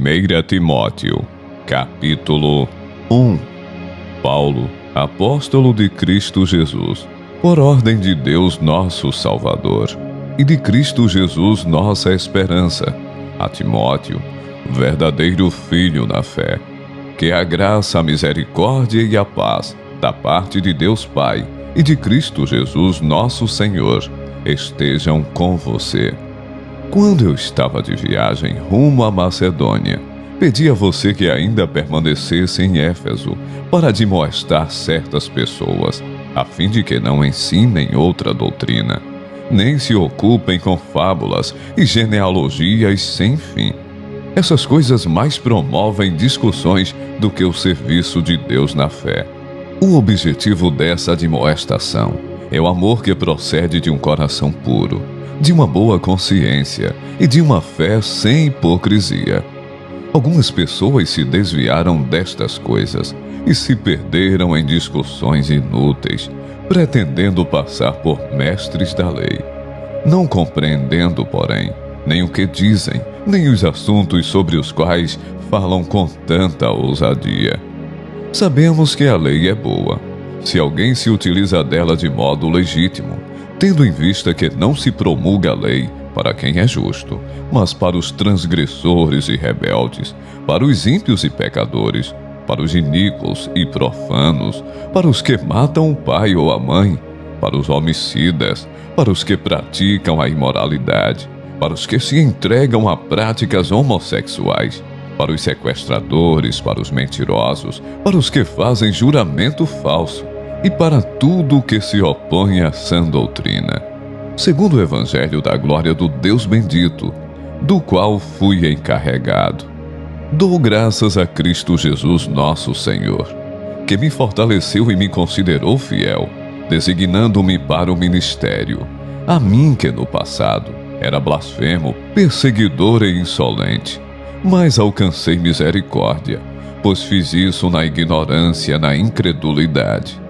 1 Timóteo, capítulo 1. Paulo, apóstolo de Cristo Jesus, por ordem de Deus nosso Salvador, e de Cristo Jesus nossa esperança, a Timóteo, verdadeiro filho na fé, que a graça, a misericórdia e a paz, da parte de Deus Pai e de Cristo Jesus nosso Senhor, estejam com você. Quando eu estava de viagem rumo à Macedônia, pedi a você que ainda permanecesse em Éfeso para admoestar certas pessoas, a fim de que não ensinem outra doutrina, nem se ocupem com fábulas e genealogias sem fim. Essas coisas mais promovem discussões do que o serviço de Deus na fé. O objetivo dessa admoestação é o amor que procede de um coração puro, de uma boa consciência e de uma fé sem hipocrisia. Algumas pessoas se desviaram destas coisas e se perderam em discussões inúteis, pretendendo passar por mestres da lei, não compreendendo, porém, nem o que dizem, nem os assuntos sobre os quais falam com tanta ousadia. Sabemos que a lei é boa, se alguém se utiliza dela de modo legítimo, tendo em vista que não se promulga a lei para quem é justo, mas para os transgressores e rebeldes, para os ímpios e pecadores, para os iníquos e profanos, para os que matam o pai ou a mãe, para os homicidas, para os que praticam a imoralidade, para os que se entregam a práticas homossexuais, para os sequestradores, para os mentirosos, para os que fazem juramento falso, e para tudo o que se opõe à sã doutrina, segundo o Evangelho da glória do Deus bendito, do qual fui encarregado. Dou graças a Cristo Jesus nosso Senhor, que me fortaleceu e me considerou fiel, designando-me para o ministério, a mim que no passado era blasfemo, perseguidor e insolente, mas alcancei misericórdia, pois fiz isso na ignorância, na incredulidade.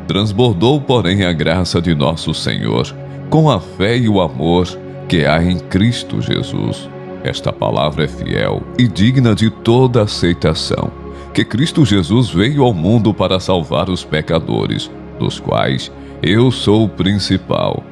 Transbordou, porém, a graça de nosso Senhor, com a fé e o amor que há em Cristo Jesus. Esta palavra é fiel e digna de toda aceitação, que Cristo Jesus veio ao mundo para salvar os pecadores, dos quais eu sou o principal.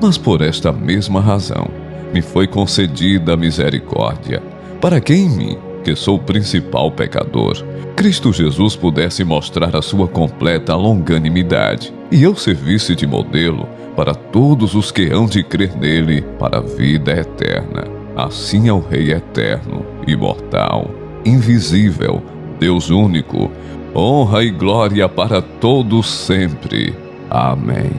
Mas por esta mesma razão me foi concedida a misericórdia, para que em mim, que sou o principal pecador, Cristo Jesus pudesse mostrar a sua completa longanimidade, e eu servisse de modelo para todos os que hão de crer nele para a vida eterna. Assim ao Rei eterno, imortal, invisível, Deus único, honra e glória para todos sempre. Amém.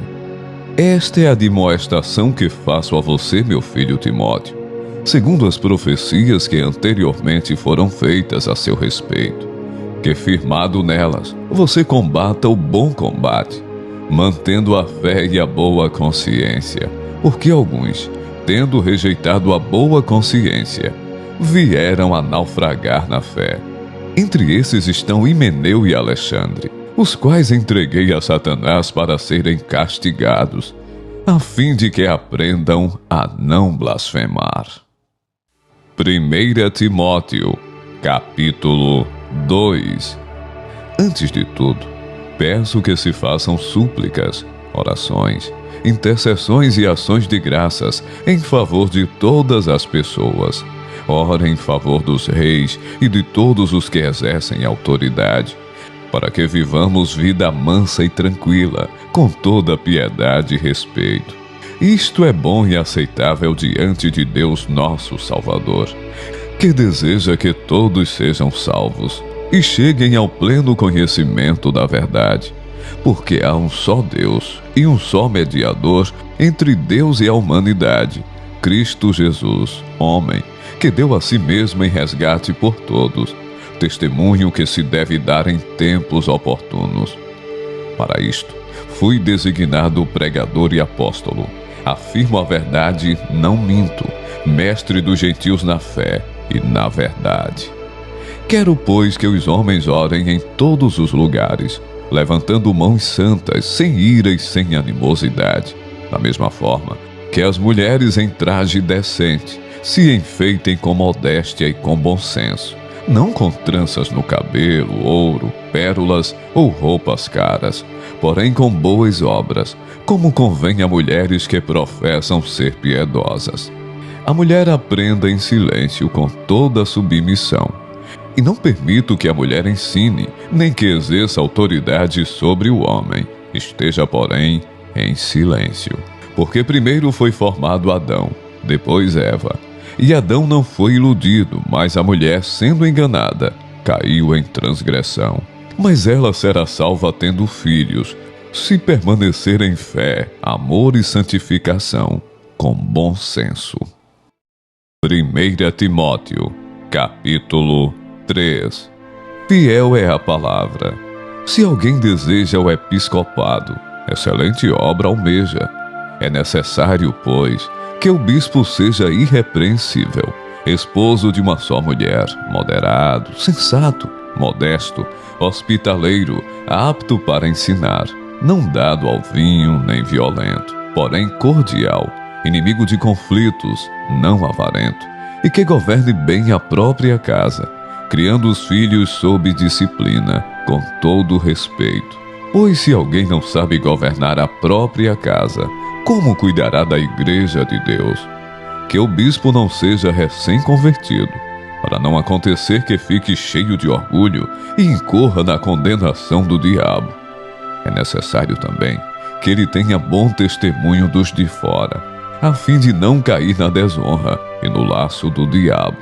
Esta é a admoestação que faço a você, meu filho Timóteo, segundo as profecias que anteriormente foram feitas a seu respeito, que firmado nelas, você combata o bom combate, mantendo a fé e a boa consciência, porque alguns, tendo rejeitado a boa consciência, vieram a naufragar na fé. Entre esses estão Himeneu e Alexandre, os quais entreguei a Satanás para serem castigados, a fim de que aprendam a não blasfemar. 1 Timóteo, capítulo 2. Antes de tudo, peço que se façam súplicas, orações, intercessões e ações de graças em favor de todas as pessoas. Ora em favor dos reis e de todos os que exercem autoridade, para que vivamos vida mansa e tranquila, com toda piedade e respeito. Isto é bom e aceitável diante de Deus nosso Salvador, que deseja que todos sejam salvos e cheguem ao pleno conhecimento da verdade, porque há um só Deus e um só mediador entre Deus e a humanidade, Cristo Jesus, homem, que deu a si mesmo em resgate por todos, testemunho que se deve dar em tempos oportunos. Para isto, fui designado pregador e apóstolo. Afirmo a verdade, não minto, mestre dos gentios na fé e na verdade. Quero, pois, que os homens orem em todos os lugares, levantando mãos santas, sem ira e sem animosidade. Da mesma forma, que as mulheres em traje decente se enfeitem com modéstia e com bom senso, não com tranças no cabelo, ouro, pérolas ou roupas caras, porém com boas obras, como convém a mulheres que professam ser piedosas. A mulher aprenda em silêncio com toda submissão. E não permito que a mulher ensine, nem que exerça autoridade sobre o homem. Esteja, porém, em silêncio. Porque primeiro foi formado Adão, depois Eva. E Adão não foi iludido, mas a mulher, sendo enganada, caiu em transgressão. Mas ela será salva tendo filhos, se permanecer em fé, amor e santificação, com bom senso. 1 Timóteo, capítulo 3. Fiel é a palavra. Se alguém deseja o episcopado, excelente obra almeja. É necessário, pois, que o bispo seja irrepreensível, esposo de uma só mulher, moderado, sensato, modesto, hospitaleiro, apto para ensinar, não dado ao vinho nem violento, porém cordial, inimigo de conflitos, não avarento, e que governe bem a própria casa, criando os filhos sob disciplina, com todo respeito. Pois se alguém não sabe governar a própria casa, como cuidará da igreja de Deus? Que o bispo não seja recém-convertido, para não acontecer que fique cheio de orgulho e incorra na condenação do diabo. É necessário também que ele tenha bom testemunho dos de fora, a fim de não cair na desonra e no laço do diabo.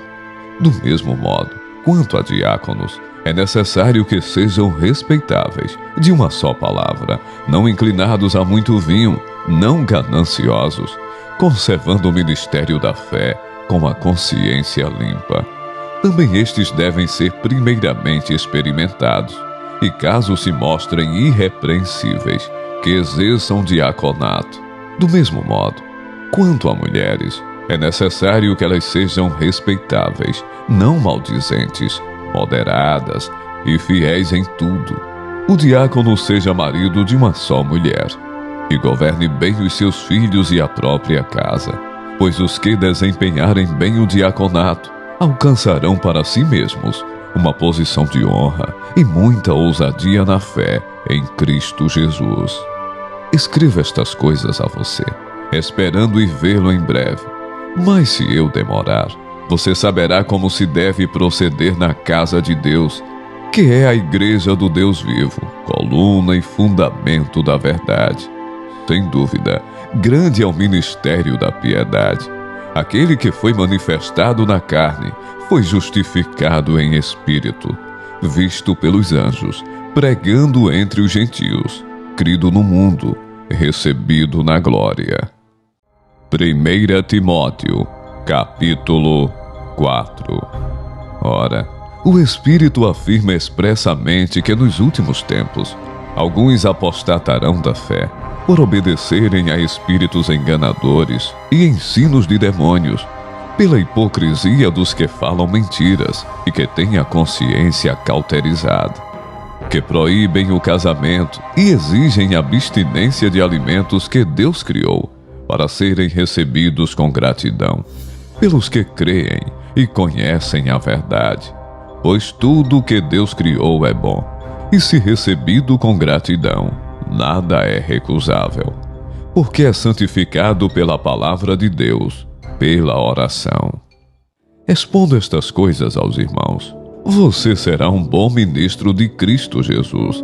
Do mesmo modo, quanto a diáconos, é necessário que sejam respeitáveis, de uma só palavra, não inclinados a muito vinho, não gananciosos, conservando o ministério da fé com a consciência limpa. Também estes devem ser primeiramente experimentados, e caso se mostrem irrepreensíveis, que exerçam diaconato. Do mesmo modo, quanto a mulheres, é necessário que elas sejam respeitáveis, não maldizentes, moderadas e fiéis em tudo. O diácono seja marido de uma só mulher, e governe bem os seus filhos e a própria casa, pois os que desempenharem bem o diaconato alcançarão para si mesmos uma posição de honra e muita ousadia na fé em Cristo Jesus. Escrevo estas coisas a você, esperando ir vê-lo em breve. Mas se eu demorar, você saberá como se deve proceder na casa de Deus, que é a igreja do Deus vivo, coluna e fundamento da verdade. Sem dúvida, grande é o ministério da piedade. Aquele que foi manifestado na carne foi justificado em espírito, visto pelos anjos, pregando entre os gentios, crido no mundo, recebido na glória. 1 Timóteo, capítulo 4. Ora, o Espírito afirma expressamente que nos últimos tempos alguns apostatarão da fé, por obedecerem a espíritos enganadores e ensinos de demônios, pela hipocrisia dos que falam mentiras e que têm a consciência cauterizada, que proíbem o casamento e exigem abstinência de alimentos que Deus criou, para serem recebidos com gratidão pelos que creem e conhecem a verdade. Pois tudo o que Deus criou é bom, e se recebido com gratidão, nada é recusável, porque é santificado pela palavra de Deus, pela oração. Expondo estas coisas aos irmãos, você será um bom ministro de Cristo Jesus,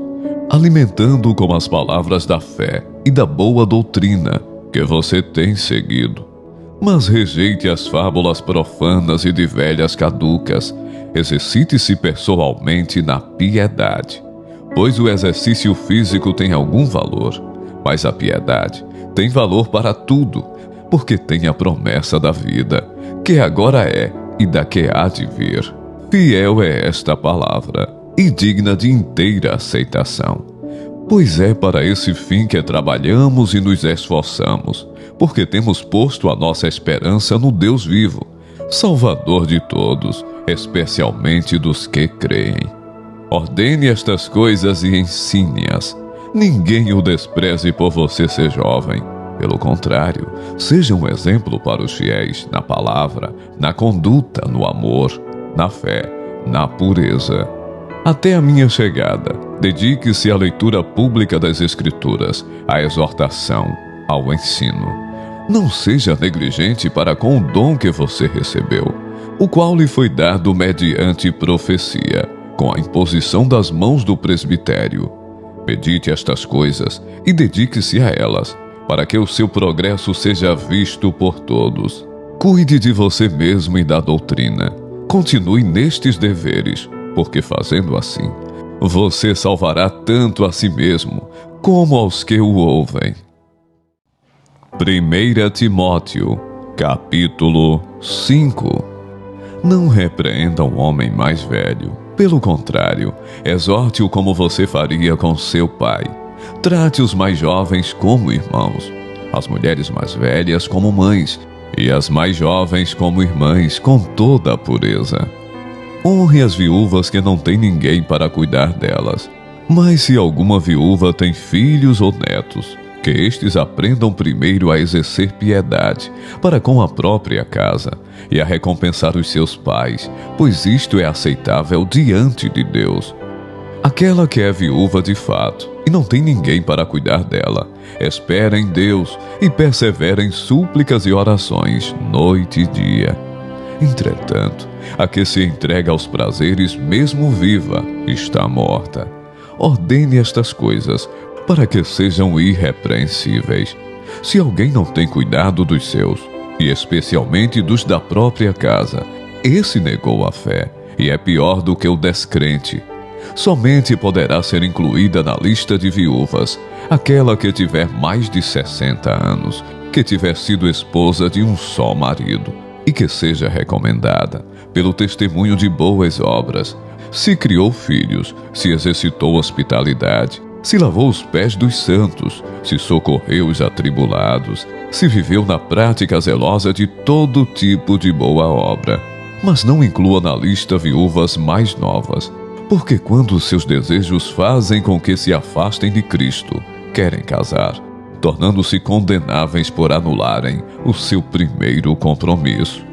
alimentando com as palavras da fé e da boa doutrina que você tem seguido. Mas rejeite as fábulas profanas e de velhas caducas. Exercite-se pessoalmente na piedade, pois o exercício físico tem algum valor, mas a piedade tem valor para tudo, porque tem a promessa da vida, que agora é e da que há de vir. Fiel é esta palavra, e digna de inteira aceitação. Pois é para esse fim que trabalhamos e nos esforçamos, porque temos posto a nossa esperança no Deus vivo, Salvador de todos, especialmente dos que creem. Ordene estas coisas e ensine-as. Ninguém o despreze por você ser jovem. Pelo contrário, seja um exemplo para os fiéis na palavra, na conduta, no amor, na fé, na pureza. Até a minha chegada, dedique-se à leitura pública das Escrituras, à exortação, ao ensino. Não seja negligente para com o dom que você recebeu, o qual lhe foi dado mediante profecia, com a imposição das mãos do presbitério. Medite estas coisas e dedique-se a elas, para que o seu progresso seja visto por todos. Cuide de você mesmo e da doutrina. Continue nestes deveres, porque fazendo assim, você salvará tanto a si mesmo, como aos que o ouvem. 1 Timóteo, capítulo 5. Não repreenda um homem mais velho. Pelo contrário, exorte-o como você faria com seu pai. Trate os mais jovens como irmãos, as mulheres mais velhas como mães, e as mais jovens como irmãs, com toda a pureza. Honre as viúvas que não têm ninguém para cuidar delas. Mas se alguma viúva tem filhos ou netos, que estes aprendam primeiro a exercer piedade para com a própria casa e a recompensar os seus pais, pois isto é aceitável diante de Deus. Aquela que é viúva de fato e não tem ninguém para cuidar dela, espera em Deus e persevera em súplicas e orações noite e dia. Entretanto, a que se entrega aos prazeres mesmo viva está morta. Ordene estas coisas para que sejam irrepreensíveis. Se alguém não tem cuidado dos seus, e especialmente dos da própria casa, esse negou a fé e é pior do que o descrente. Somente poderá ser incluída na lista de viúvas aquela que tiver mais de 60 anos, que tiver sido esposa de um só marido, e que seja recomendada pelo testemunho de boas obras, se criou filhos, se exercitou hospitalidade, se lavou os pés dos santos, se socorreu os atribulados, se viveu na prática zelosa de todo tipo de boa obra. Mas não inclua na lista viúvas mais novas, porque quando seus desejos fazem com que se afastem de Cristo, querem casar, tornando-se condenáveis por anularem o seu primeiro compromisso.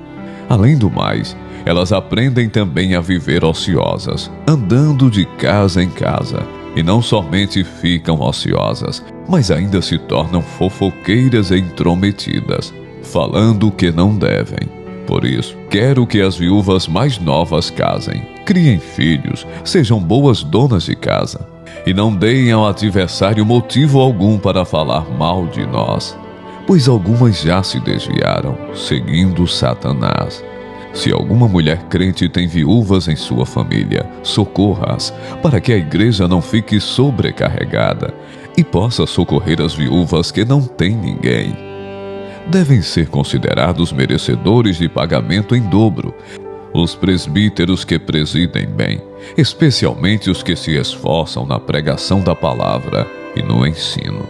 Além do mais, elas aprendem também a viver ociosas, andando de casa em casa, e não somente ficam ociosas, mas ainda se tornam fofoqueiras e intrometidas, falando o que não devem. Por isso, quero que as viúvas mais novas casem, criem filhos, sejam boas donas de casa, e não deem ao adversário motivo algum para falar mal de nós, pois algumas já se desviaram, seguindo Satanás. Se alguma mulher crente tem viúvas em sua família, socorra-as, para que a igreja não fique sobrecarregada e possa socorrer as viúvas que não têm ninguém. Devem ser considerados merecedores de pagamento em dobro os presbíteros que presidem bem, especialmente os que se esforçam na pregação da palavra e no ensino.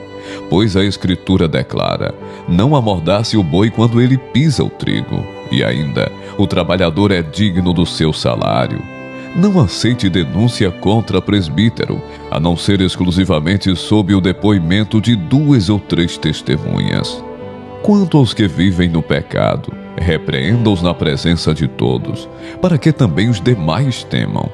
Pois a Escritura declara: não amordace o boi quando ele pisa o trigo, e ainda, o trabalhador é digno do seu salário. Não aceite denúncia contra presbítero, a não ser exclusivamente sob o depoimento de 2 ou 3 testemunhas. Quanto aos que vivem no pecado, repreenda-os na presença de todos, para que também os demais temam.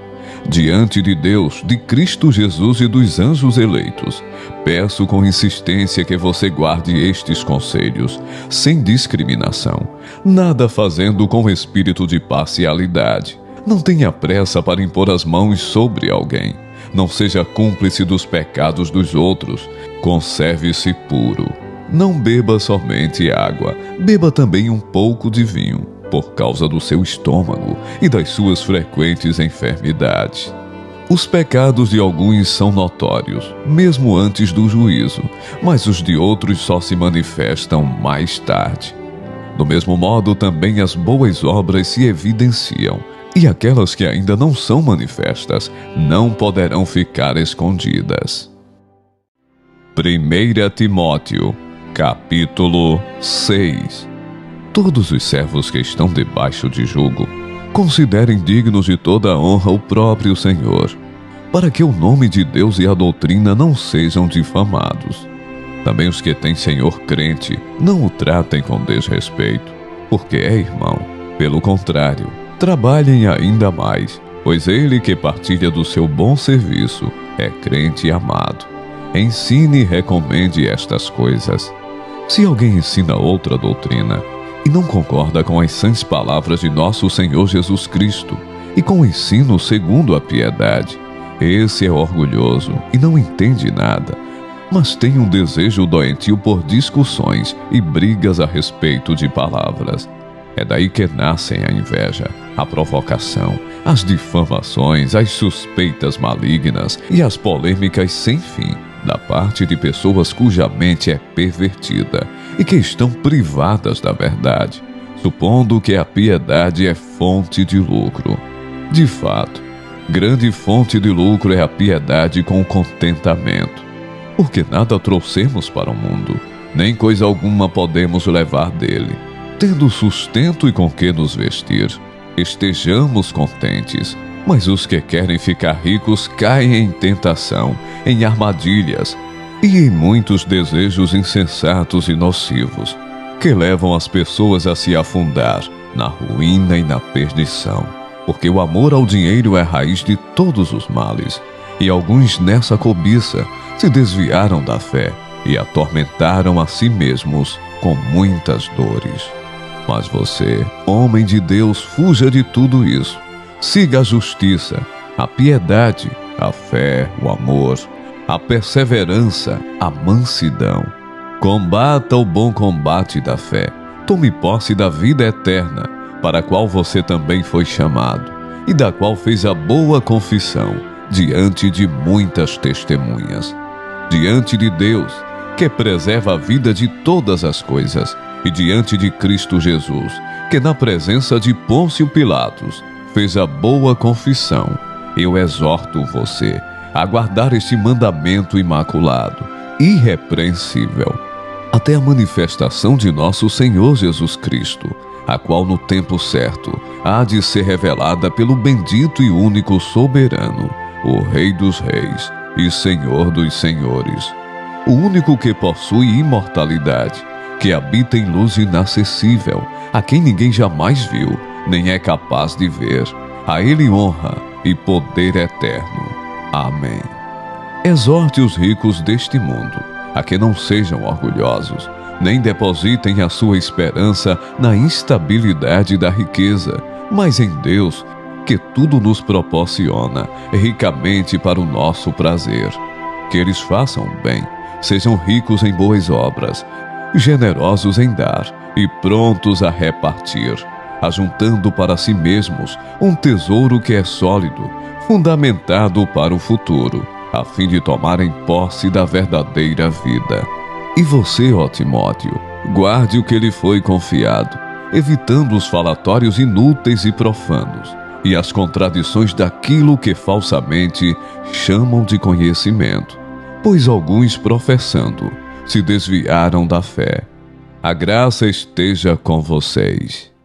Diante de Deus, de Cristo Jesus e dos anjos eleitos, peço com insistência que você guarde estes conselhos, sem discriminação, nada fazendo com espírito de parcialidade. Não tenha pressa para impor as mãos sobre alguém. Não seja cúmplice dos pecados dos outros. Conserve-se puro. Não beba somente água, beba também um pouco de vinho, por causa do seu estômago e das suas frequentes enfermidades. Os pecados de alguns são notórios, mesmo antes do juízo, mas os de outros só se manifestam mais tarde. Do mesmo modo, também as boas obras se evidenciam, e aquelas que ainda não são manifestas não poderão ficar escondidas. 1 Timóteo, capítulo 6. Todos os servos que estão debaixo de jugo, considerem dignos de toda a honra o próprio Senhor, para que o nome de Deus e a doutrina não sejam difamados. Também os que têm senhor crente, não o tratem com desrespeito, porque é irmão. Pelo contrário, trabalhem ainda mais, pois ele que partilha do seu bom serviço é crente e amado. Ensine e recomende estas coisas. Se alguém ensina outra doutrina e não concorda com as sãs palavras de nosso Senhor Jesus Cristo e com o ensino segundo a piedade, esse é orgulhoso e não entende nada, mas tem um desejo doentio por discussões e brigas a respeito de palavras. É daí que nascem a inveja, a provocação, as difamações, as suspeitas malignas e as polêmicas sem fim, da parte de pessoas cuja mente é pervertida e que estão privadas da verdade, supondo que a piedade é fonte de lucro. De fato, grande fonte de lucro é a piedade com contentamento, porque nada trouxemos para o mundo, nem coisa alguma podemos levar dele. Tendo sustento e com que nos vestir, estejamos contentes. Mas os que querem ficar ricos caem em tentação, em armadilhas e em muitos desejos insensatos e nocivos, que levam as pessoas a se afundar na ruína e na perdição. Porque o amor ao dinheiro é a raiz de todos os males, e alguns nessa cobiça se desviaram da fé e atormentaram a si mesmos com muitas dores. Mas você, homem de Deus, fuja de tudo isso. Siga a justiça, a piedade, a fé, o amor, a perseverança, a mansidão. Combata o bom combate da fé. Tome posse da vida eterna, para a qual você também foi chamado, e da qual fez a boa confissão diante de muitas testemunhas. Diante de Deus, que preserva a vida de todas as coisas, e diante de Cristo Jesus, que na presença de Pôncio Pilatos fez a boa confissão, eu exorto você a guardar este mandamento imaculado, irrepreensível, até a manifestação de nosso Senhor Jesus Cristo, a qual no tempo certo há de ser revelada pelo bendito e único soberano, o Rei dos Reis e Senhor dos Senhores, o único que possui imortalidade, que habita em luz inacessível, a quem ninguém jamais viu, nem é capaz de ver. A ele honra e poder eterno. Amém. Exorte os ricos deste mundo a que não sejam orgulhosos, nem depositem a sua esperança na instabilidade da riqueza, mas em Deus, que tudo nos proporciona ricamente para o nosso prazer. Que eles façam o bem, sejam ricos em boas obras, generosos em dar e prontos a repartir, ajuntando para si mesmos um tesouro que é sólido, fundamentado para o futuro, a fim de tomarem posse da verdadeira vida. E você, ó Timóteo, guarde o que lhe foi confiado, evitando os falatórios inúteis e profanos, e as contradições daquilo que falsamente chamam de conhecimento, pois alguns, professando, se desviaram da fé. A graça esteja com vocês.